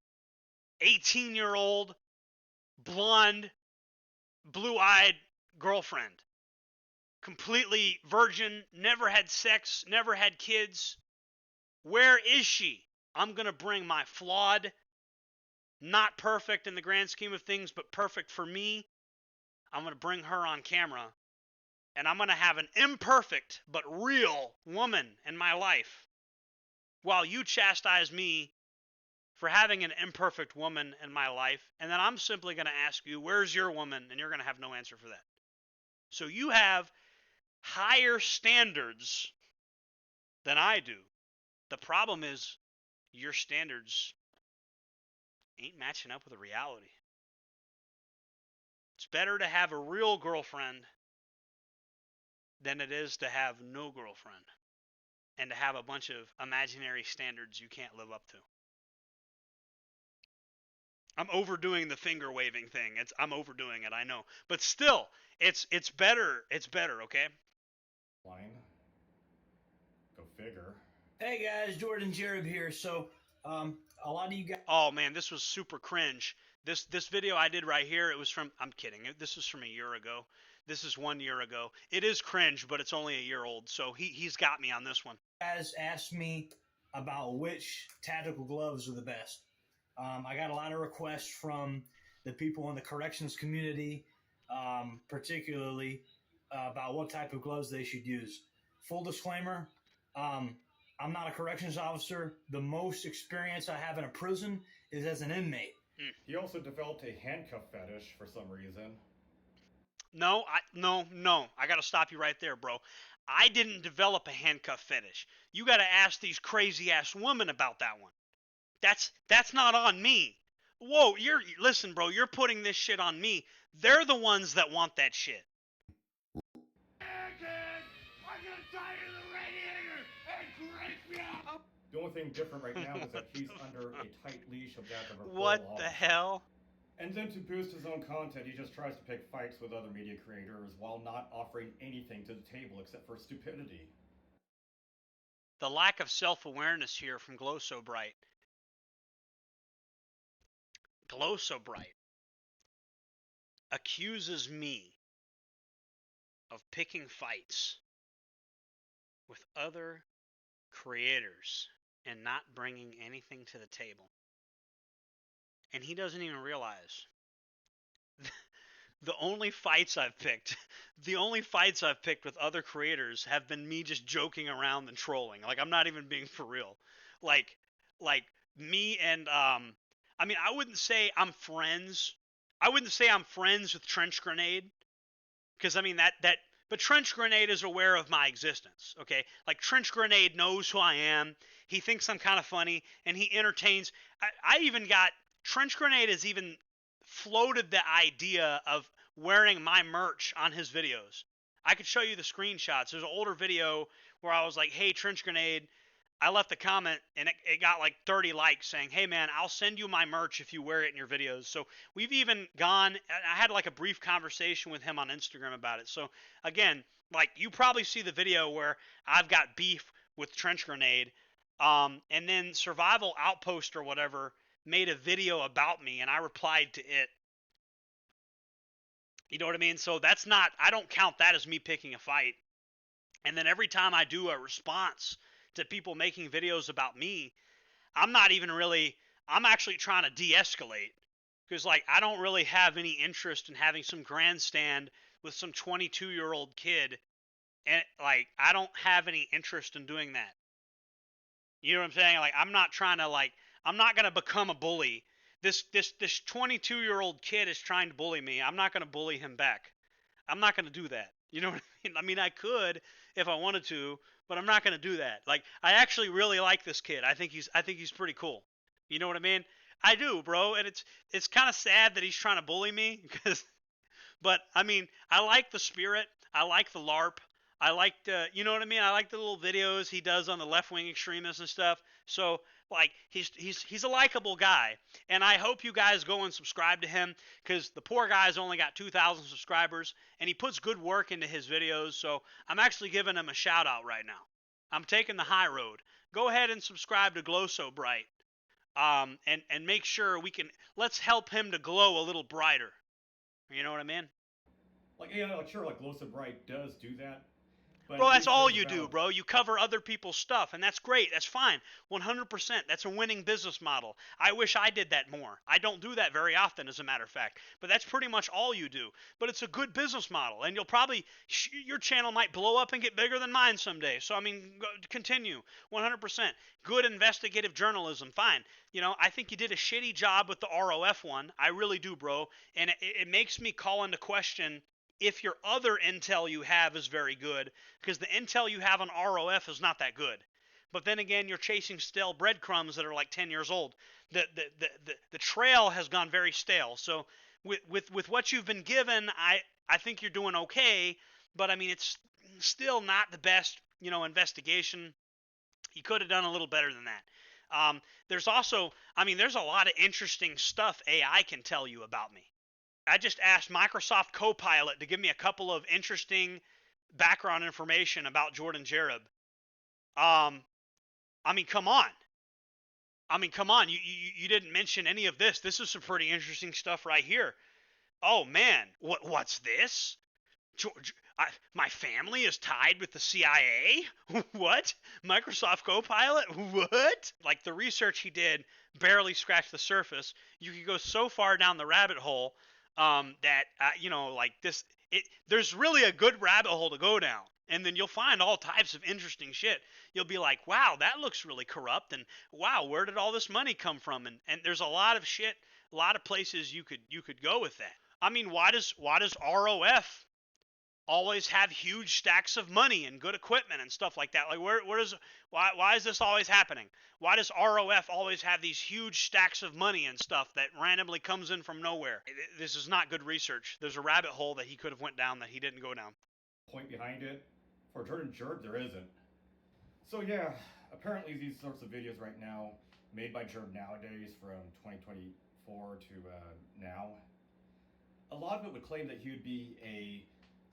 18-year-old blonde, blue-eyed girlfriend? Completely virgin, never had sex, never had kids. Where is she? I'm going to bring my flawed, not perfect in the grand scheme of things, but perfect for me. I'm going to bring her on camera, and I'm going to have an imperfect but real woman in my life, while you chastise me for having an imperfect woman in my life. And then I'm simply going to ask you, where's your woman? And you're going to have no answer for that. So you have higher standards than I do. The problem is your standards ain't matching up with the reality. It's better to have a real girlfriend than it is to have no girlfriend and to have a bunch of imaginary standards you can't live up to. I'm overdoing the finger waving thing. I'm overdoing it, I know. But still, it's better. It's better, okay? Line. Go figure. Hey guys, Jordan Jereb here. So, a lot of you guys. Oh man, this was super cringe. This video I did right here, it was from, I'm kidding, this was from a year ago. This is 1 year ago. It is cringe, but it's only a year old, so he's got me on this one. Guys asked me about which tactical gloves are the best. I got a lot of requests from the people in the corrections community, particularly about what type of gloves they should use. Full disclaimer, I'm not a corrections officer. The most experience I have in a prison is as an inmate. He also developed a handcuff fetish for some reason. No. I got to stop you right there, bro. I didn't develop a handcuff fetish. You got to ask these crazy ass women about that one. That's not on me. Whoa, listen, bro, you're putting this shit on me. They're the ones that want that shit. The only thing different right now is that he's under a tight leash of that of a What parole the officer. hell? And then to boost his own content, he just tries to pick fights with other media creators while not offering anything to the table except for stupidity. The lack of self-awareness here from Glow So Bright. Glow So Bright accuses me of picking fights with other creators and not bringing anything to the table. And he doesn't even realize the only fights I've picked with other creators have been me just joking around and trolling. Like, I'm not even being for real. Like me and I mean, I wouldn't say I'm friends. I wouldn't say I'm friends with Trench Grenade, because I mean but Trench Grenade is aware of my existence. Okay, like Trench Grenade knows who I am. He thinks I'm kind of funny, and he entertains. I even got Trench Grenade has even floated the idea of wearing my merch on his videos. I could show you the screenshots. There's an older video where I was like, "Hey, Trench Grenade." I left a comment and it got like 30 likes saying, "Hey man, I'll send you my merch if you wear it in your videos." So we've even gone, I had like a brief conversation with him on Instagram about it. So again, like you probably see the video where I've got beef with Trench Grenade. And then Survival Outpost or whatever made a video about me and I replied to it. You know what I mean? So that's not, I don't count that as me picking a fight. And then every time I do a response to people making videos about me, I'm actually trying to de-escalate, because like I don't really have any interest in having some grandstand with some 22-year-old kid, and like I don't have any interest in doing that. You know what I'm saying? Like I'm not going to become a bully. This 22-year-old kid is trying to bully me. I'm not going to bully him back. I'm not going to do that. You know what I mean? I mean, I could if I wanted to, but I'm not going to do that. Like, I actually really like this kid. I think he's pretty cool. You know what I mean? I do, bro. And it's kind of sad that he's trying to bully me, but I mean, I like the spirit. I like the LARP. I like you know what I mean? I like the little videos he does on the left-wing extremists and stuff. So like he's a likable guy, and I hope you guys go and subscribe to him, because the poor guy's only got 2,000 subscribers, and he puts good work into his videos. So I'm actually giving him a shout out right now. I'm taking the high road. Go ahead and subscribe to Glow So Bright, and make sure let's help him to glow a little brighter. You know what I mean? Like, yeah, like, sure, like Glow So Bright does do that. But bro, that's all you about... do, bro. You cover other people's stuff, and that's great. That's fine. 100%. That's a winning business model. I wish I did that more. I don't do that very often, as a matter of fact. But that's pretty much all you do. But it's a good business model, and you'll probably, your channel might blow up and get bigger than mine someday. So, I mean, continue. 100%. Good investigative journalism. Fine. You know, I think you did a shitty job with the ROF one. I really do, bro. And it makes me call into question if your other intel you have is very good, because the intel you have on ROF is not that good. But then again, you're chasing stale breadcrumbs that are like 10 years old. The trail has gone very stale. So with what you've been given, I think you're doing okay. But I mean, it's still not the best, you know, investigation. You could have done a little better than that. There's also, I mean, there's a lot of interesting stuff AI can tell you about me. I just asked Microsoft Copilot to give me a couple of interesting background information about Jordan Jareb. I mean, come on. You didn't mention any of this. This is some pretty interesting stuff right here. Oh man, what's this? My family is tied with the CIA? What? Microsoft Copilot? What? Like, the research he did barely scratched the surface. You could go so far down the rabbit hole that you know, like this, there's really a good rabbit hole to go down, and then you'll find all types of interesting shit. You'll be like, wow, that looks really corrupt, and wow, where did all this money come from? And there's a lot of shit, a lot of places you could go with that. I mean, why does ROF always have huge stacks of money and good equipment and stuff like that? Like, why is this always happening? Why does ROF always have these huge stacks of money and stuff that randomly comes in from nowhere? This is not good research. There's a rabbit hole that he could have went down that he didn't go down. Point behind it. For Jordan Jareb, there isn't. So yeah, apparently these sorts of videos right now, made by Jareb nowadays from 2024 to now, a lot of it would claim that he would be a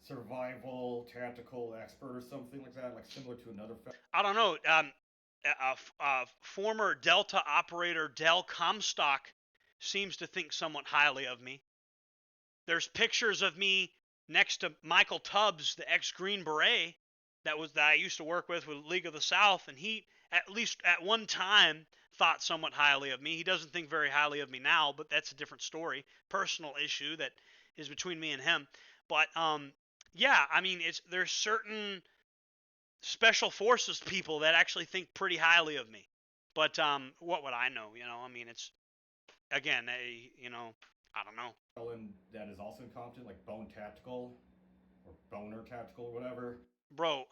survival tactical expert or something like that, like similar to another. I don't know. Former Delta operator Del Comstock seems to think somewhat highly of me. There's pictures of me next to Michael Tubbs, the ex-Green Beret. that I used to work with League of the South, and he, at least at one time, thought somewhat highly of me. He doesn't think very highly of me now, but that's a different story, personal issue that is between me and him. But yeah, I mean, there's certain special forces people that actually think pretty highly of me. But what would I know? I mean, it's again, I don't know. And that is also incompetent, like Bone Tactical or Boner Tactical or whatever. Bro,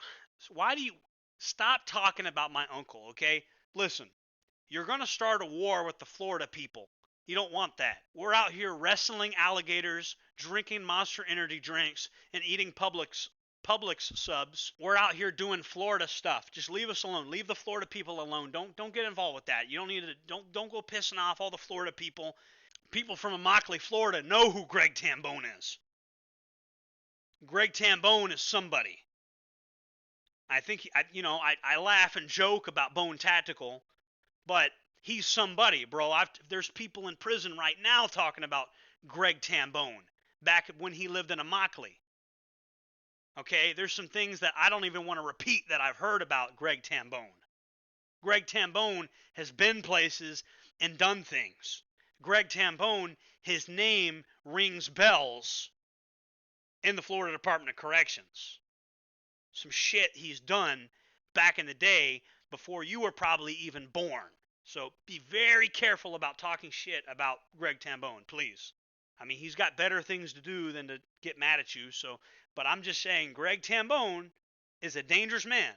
why do you stop talking about my uncle? Okay, listen, you're gonna start a war with the Florida people. You don't want that. We're out here wrestling alligators, drinking Monster Energy drinks, and eating Publix subs. We're out here doing Florida stuff. Just leave us alone. Leave the Florida people alone. Don't get involved with that. You don't need to. Don't go pissing off all the Florida people. People from Immokalee, Florida, know who Greg Tambone is. Greg Tambone is somebody. I think I laugh and joke about Bone Tactical, but he's somebody, bro. There's people in prison right now talking about Greg Tambone back when he lived in Immokalee. Okay, there's some things that I don't even want to repeat that I've heard about Greg Tambone. Greg Tambone has been places and done things. Greg Tambone, his name rings bells in the Florida Department of Corrections. Some shit he's done back in the day before you were probably even born. So be very careful about talking shit about Greg Tambone, please. I mean, he's got better things to do than to get mad at you. But I'm just saying, Greg Tambone is a dangerous man,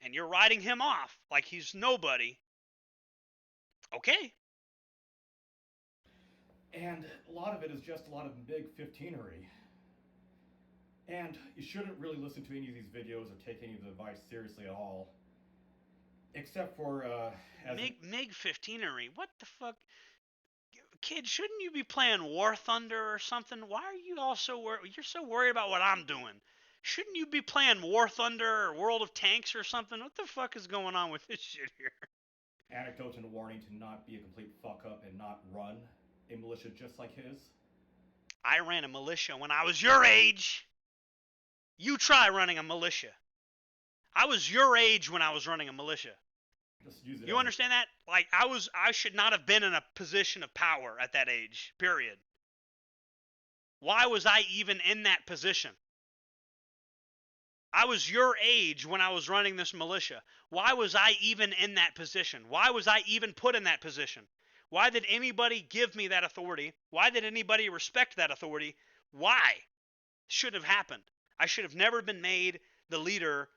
and you're writing him off like he's nobody. Okay. And a lot of it is just a lot of big 15ery. And you shouldn't really listen to any of these videos or take any of the advice seriously at all. Except for, Mig 15ery? What the fuck? Kid, shouldn't you be playing War Thunder or something? Why are you all so worried? You're so worried about what I'm doing. Shouldn't you be playing War Thunder or World of Tanks or something? What the fuck is going on with this shit here? Anecdotes and a warning to not be a complete fuck up and not run a militia just like his. I ran a militia when I was your age. You try running a militia. I was your age when I was running a militia. Just use it. You understand that? Like, I should not have been in a position of power at that age, period. Why was I even in that position? I was your age when I was running this militia. Why was I even in that position? Why was I even put in that position? Why did anybody give me that authority? Why did anybody respect that authority? Why? Should have happened. I should have never been made the leader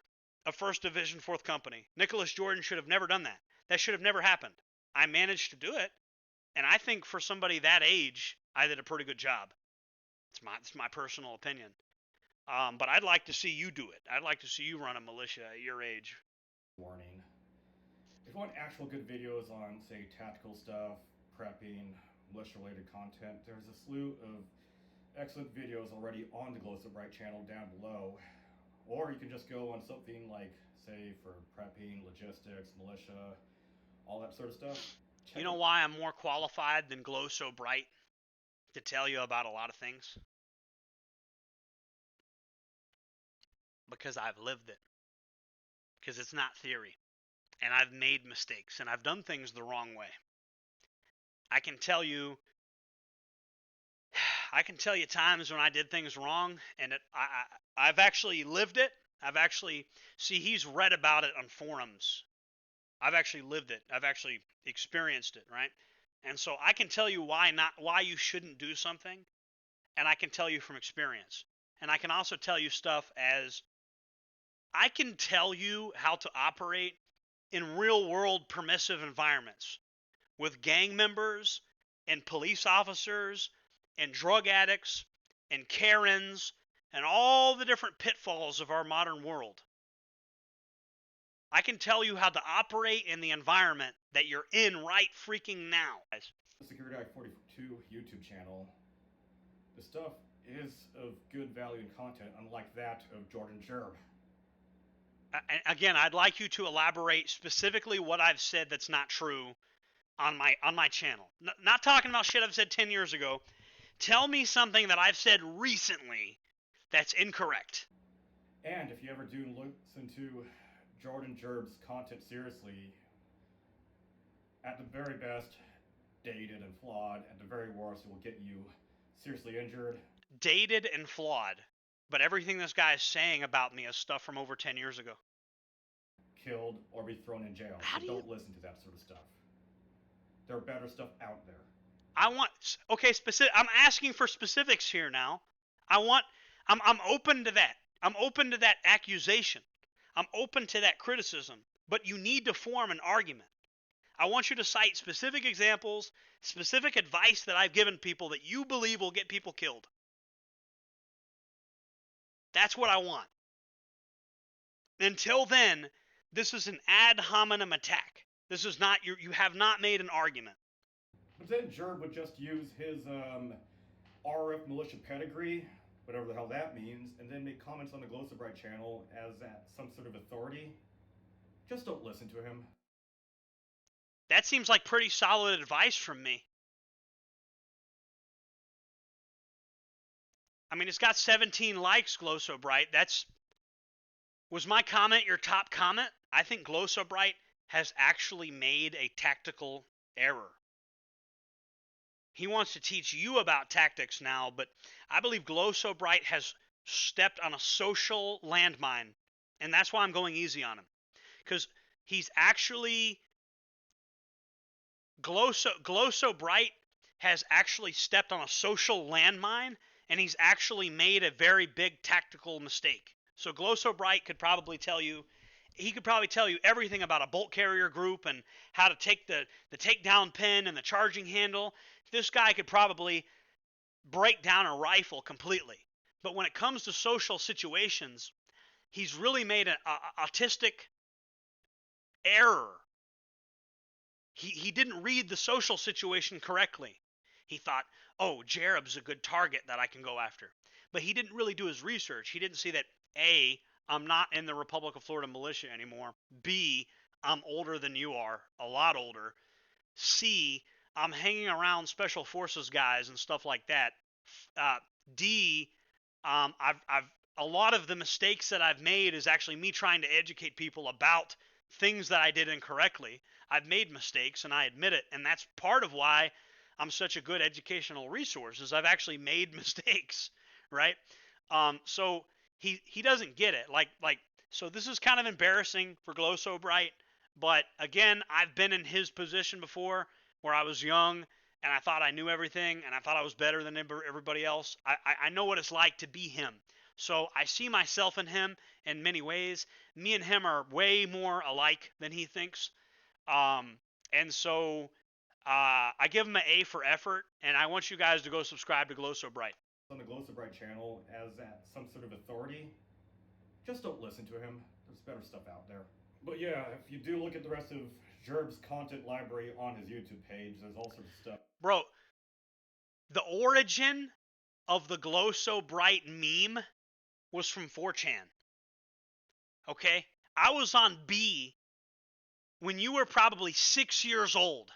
of 1st Division 4th Company. Nicholas Jordan should have never done that. That should have never happened. I managed to do it, and I think for somebody that age, I did a pretty good job. It's my personal opinion. But I'd like to see you do it. I'd like to see you run a militia at your age. Warning. If you want actual good videos on, say, tactical stuff, prepping, militia-related content, there's a slew of excellent videos already on the Glow So Bright channel down below. Or you can just go on something like, say, for prepping, logistics, militia, all that sort of stuff. You know why I'm more qualified than Glow So Bright to tell you about a lot of things? Because I've lived it. Because it's not theory. And I've made mistakes. And I've done things the wrong way. I can tell you times when I did things wrong, and I've actually lived it. He's read about it on forums. I've actually lived it. I've actually experienced it, right? And so I can tell you why you shouldn't do something, and I can tell you from experience. And I can also tell you stuff as I can tell you how to operate in real-world permissive environments with gang members and police officers and drug addicts and Karens and all the different pitfalls of our modern world. I can tell you how to operate in the environment that you're in right freaking now. The Security Act 42 YouTube channel, the stuff is of good value and content, unlike that of Jordan Gerb. Again, I'd like you to elaborate specifically what I've said that's not true on my channel. Not talking about shit I've said 10 years ago. Tell me something that I've said recently that's incorrect. And if you ever do listen to Jordan Gerb's content seriously, at the very best, dated and flawed. At the very worst, it will get you seriously injured. Dated and flawed. But everything this guy is saying about me is stuff from over 10 years ago. Killed, or be thrown in jail. How So do you... don't listen to that sort of stuff. There are better stuff out there. I want... Okay, specific... I'm asking for specifics here now. I'm open to that. I'm open to that accusation. I'm open to that criticism. But you need to form an argument. I want you to cite specific examples, specific advice that I've given people that you believe will get people killed. That's what I want. Until then, this is an ad hominem attack. This is not... You have not made an argument. But then Gerb would just use his RF militia pedigree, whatever the hell that means, and then make comments on the Glow So Bright channel as some sort of authority. Just don't listen to him. That seems like pretty solid advice from me. I mean, it's got 17 likes, Glow So Bright. Was my comment your top comment? I think Glow So Bright has actually made a tactical error. He wants to teach you about tactics now, but I believe Glow So Bright has stepped on a social landmine, and that's why I'm going easy on him. Because he's actually... Glow So Bright has actually stepped on a social landmine, and he's actually made a very big tactical mistake. So Glow So Bright could probably tell you, everything about a bolt carrier group and how to take the takedown pin and the charging handle. This guy could probably break down a rifle completely. But when it comes to social situations, he's really made an autistic error. He didn't read the social situation correctly. He thought, oh, Jerab's a good target that I can go after. But he didn't really do his research. He didn't see that, A, I'm not in the Republic of Florida militia anymore. B, I'm older than you are, a lot older. C, I'm hanging around special forces guys and stuff like that. D, a lot of the mistakes that I've made is actually me trying to educate people about things that I did incorrectly. I've made mistakes, and I admit it, and that's part of why I'm such a good educational resource, is I've actually made mistakes, right? So he doesn't get it. So this is kind of embarrassing for Glow So Bright, but again, I've been in his position before where I was young, and I thought I knew everything, and I thought I was better than everybody else. I know what it's like to be him. So I see myself in him in many ways. Me and him are way more alike than he thinks. And so I give him an A for effort, and I want you guys to go subscribe to Glow So Bright. On the Glow So Bright channel as some sort of authority. Just don't listen to him. There's better stuff out there. But yeah, if you do look at the rest of Gerb's content library on his YouTube page, there's all sorts of stuff. Bro, the origin of the Glow So Bright meme was from 4chan. Okay? I was on B when you were probably 6 years old.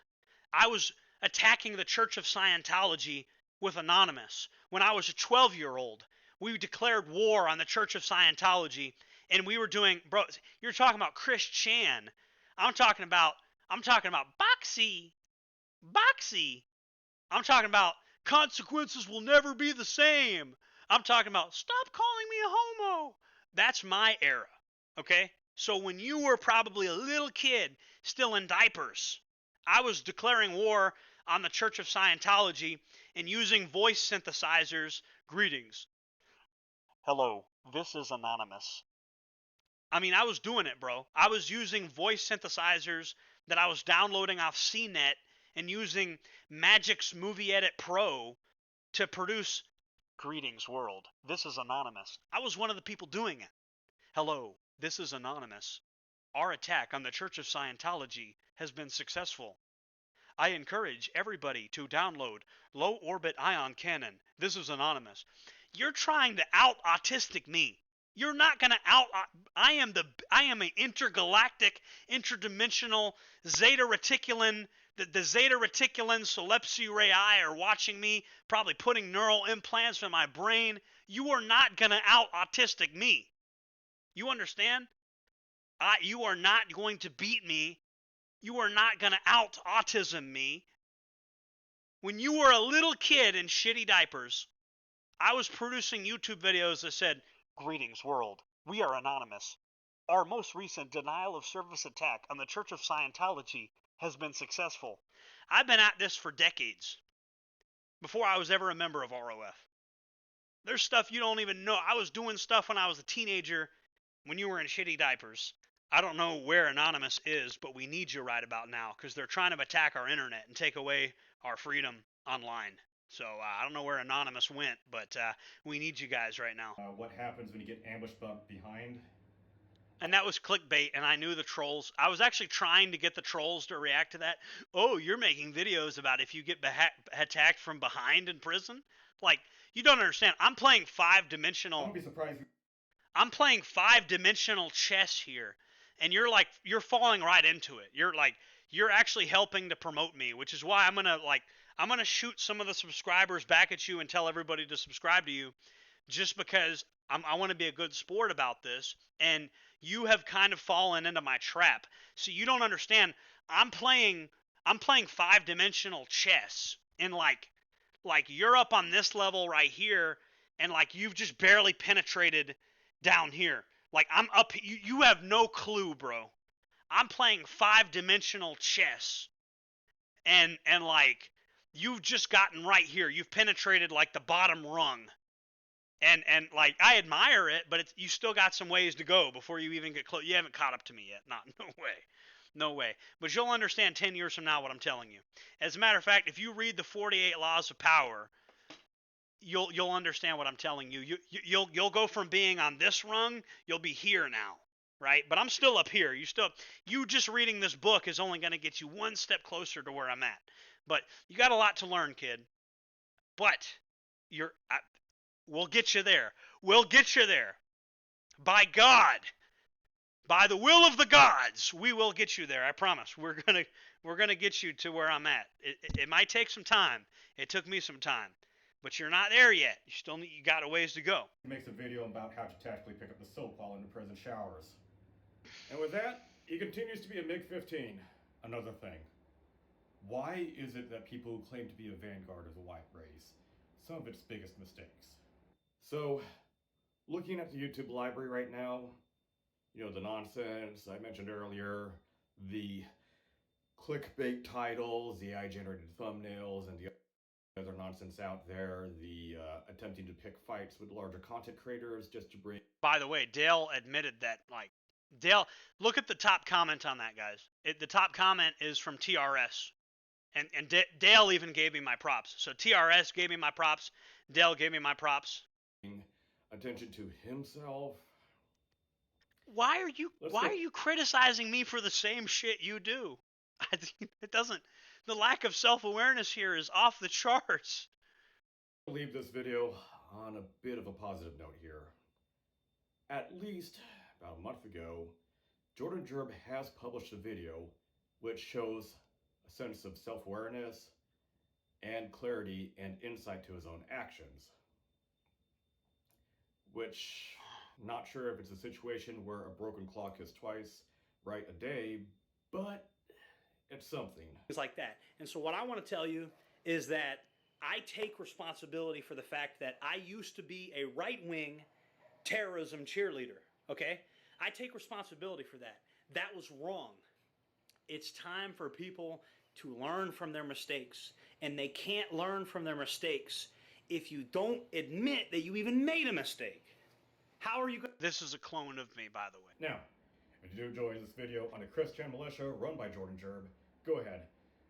I was attacking the Church of Scientology with Anonymous. When I was a 12-year-old, we declared war on the Church of Scientology, and we were doing, bro, you're talking about Chris Chan. I'm talking about Boxy. I'm talking about consequences will never be the same. I'm talking about stop calling me a homo. That's my era, okay? So when you were probably a little kid still in diapers, I was declaring war on the Church of Scientology and using voice synthesizers. Greetings. Hello, this is Anonymous. I mean, I was doing it, bro. I was using voice synthesizers that I was downloading off CNET and using Magic's Movie Edit Pro to produce Greetings, world. This is Anonymous. I was one of the people doing it. Hello, this is Anonymous. Our attack on the Church of Scientology has been successful. I encourage everybody to download Low Orbit Ion Cannon. This is Anonymous. You're trying to out autistic me. You're not going to out... I am an intergalactic, interdimensional Zeta Reticulan... The Zeta Reticulan Solepsi Rei are watching me, probably putting neural implants in my brain. You are not going to out autistic me. You understand? You are not going to beat me. You are not going to out autism me. When you were a little kid in shitty diapers, I was producing YouTube videos that said, "Greetings, world. We are anonymous. Our most recent denial of service attack on the Church of Scientology has been successful." I've been at this for decades, before I was ever a member of ROF. There's stuff you don't even know. I was doing stuff when I was a teenager, when you were in shitty diapers. I don't know where Anonymous is, but we need you right about now, because they're trying to attack our internet and take away our freedom online. So I don't know where Anonymous went, but we need you guys right now. What happens when you get ambushed behind? And that was clickbait, and I knew the trolls. I was actually trying to get the trolls to react to that. Oh, you're making videos about if you get attacked from behind in prison? Like, you don't understand. I'm playing five-dimensional... Don't be surprised. I'm playing five-dimensional chess here, and you're falling right into it. You're actually helping to promote me, which is why I'm gonna shoot some of the subscribers back at you and tell everybody to subscribe to you, just because I want to be a good sport about this, and you have kind of fallen into my trap. So you don't understand. I'm playing five-dimensional chess, and like you're up on this level right here, and like you've just barely penetrated down here. Like I'm up. You have no clue, bro. I'm playing five-dimensional chess, and like you've just gotten right here. You've penetrated like the bottom rung. And like I admire it, but you still got some ways to go before you even get close. You haven't caught up to me yet. No way. But you'll understand 10 years from now what I'm telling you. As a matter of fact, if you read the 48 Laws of Power, you'll understand what I'm telling you. You'll go from being on this rung, you'll be here now, right? But I'm still up here. You just reading this book is only going to get you one step closer to where I'm at. But you got a lot to learn, kid. But we'll get you there. We'll get you there. By God, by the will of the gods, we will get you there. I promise. We're gonna get you to where I'm at. It might take some time. It took me some time, but you're not there yet. You got a ways to go. He makes a video about how to tactically pick up the soap while in the prison showers. And with that, he continues to be a MiG-15. Another thing. Why is it that people who claim to be a vanguard of the white race, some of its biggest mistakes? So, looking at the YouTube library right now, you know, the nonsense I mentioned earlier, the clickbait titles, the AI-generated thumbnails, and the other nonsense out there, the attempting to pick fights with larger content creators just to bring... By the way, Dale admitted that, Dale, look at the top comment on that, guys. The top comment is from TRS. And Dale even gave me my props. So TRS gave me my props. Dale gave me my props. Attention to himself. Why are you criticizing me for the same shit you do? It doesn't. The lack of self-awareness here is off the charts. I'll leave this video on a bit of a positive note here. At least about a month ago, Jordan Jerb has published a video which shows a sense of self-awareness and clarity and insight to his own actions. Which, not sure if it's a situation where a broken clock is twice right a day, but it's something. Things like that. And so what I want to tell you is that I take responsibility for the fact that I used to be a right-wing terrorism cheerleader, okay? I take responsibility for that. That was wrong. It's time for people to learn from their mistakes, and they can't learn from their mistakes if you don't admit that you even made a mistake. How are you going? This is a clone of me, by the way. Now, if you do enjoy this video on the Christian Militia run by Jordan Jerb, go ahead,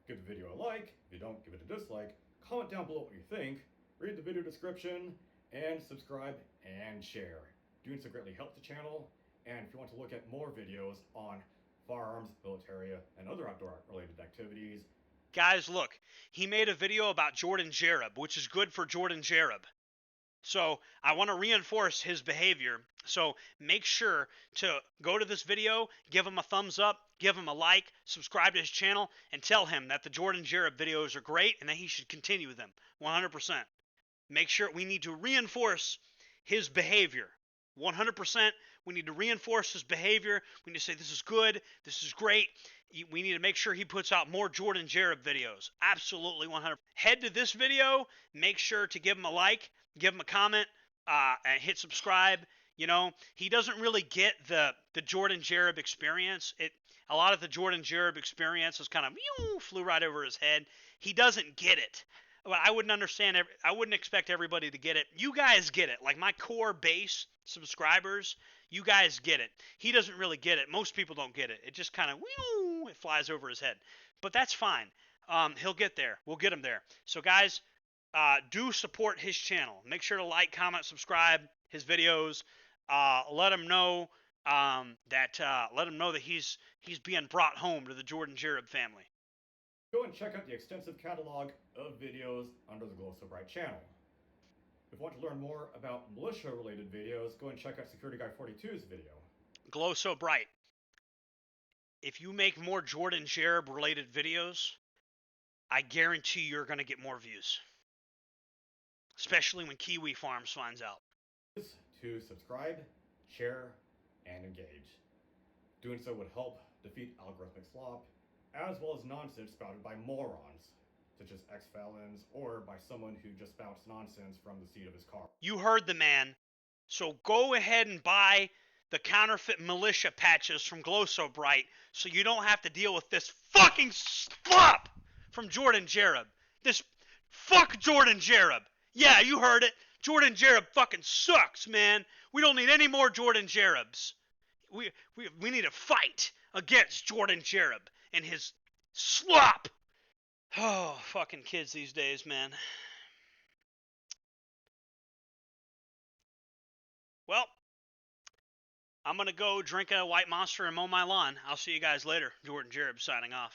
give the video a like. If you don't, give it a dislike. Comment down below what you think. Read the video description, and subscribe and share. Doing so greatly helps the channel. And if you want to look at more videos on firearms, militaria, and other outdoor-related activities. Guys, look, he made a video about Jordan Jerb, which is good for Jordan Jerb. So I want to reinforce his behavior. So make sure to go to this video, give him a thumbs up, give him a like, subscribe to his channel, and tell him that the Jordan Jerb videos are great and that he should continue them 100%. Make sure we need to reinforce his behavior. 100%. We need to reinforce his behavior. We need to say, this is good. This is great. We need to make sure he puts out more Jordan Jareb videos. Absolutely 100%. Head to this video. Make sure to give him a like, give him a comment, and hit subscribe. You know, he doesn't really get the Jordan Jareb experience. A lot of the Jordan Jareb experience is kind of flew right over his head. He doesn't get it. But I wouldn't understand. I wouldn't expect everybody to get it. You guys get it. Like my core base subscribers, you guys get it. He doesn't really get it. Most people don't get it. It just kind of it flies over his head. But that's fine. He'll get there. We'll get him there. So guys, do support his channel. Make sure to like, comment, subscribe his videos. Let him know that he's being brought home to the Jordan Jareb family. Go and check out the extensive catalog of videos under the Glow So Bright channel. If you want to learn more about militia-related videos, go and check out Security Guy 42's video. Glow So Bright. If you make more Jordan Jareb related videos, I guarantee you're going to get more views. Especially when Kiwi Farms finds out. To subscribe, share, and engage. Doing so would help defeat algorithmic slop, as well as nonsense spouted by morons, such as ex-felons, or by someone who just spouts nonsense from the seat of his car. You heard the man. So go ahead and buy the counterfeit militia patches from Glow So Bright so you don't have to deal with this fucking slop from Jordan Jareb. Fuck Jordan Jareb. Yeah, you heard it. Jordan Jareb fucking sucks, man. We don't need any more Jordan Jarebs. We need to fight against Jordan Jareb and his slop. Oh, fucking kids these days, man. Well, I'm going to go drink a White Monster and mow my lawn. I'll see you guys later. Jordan Jareb signing off.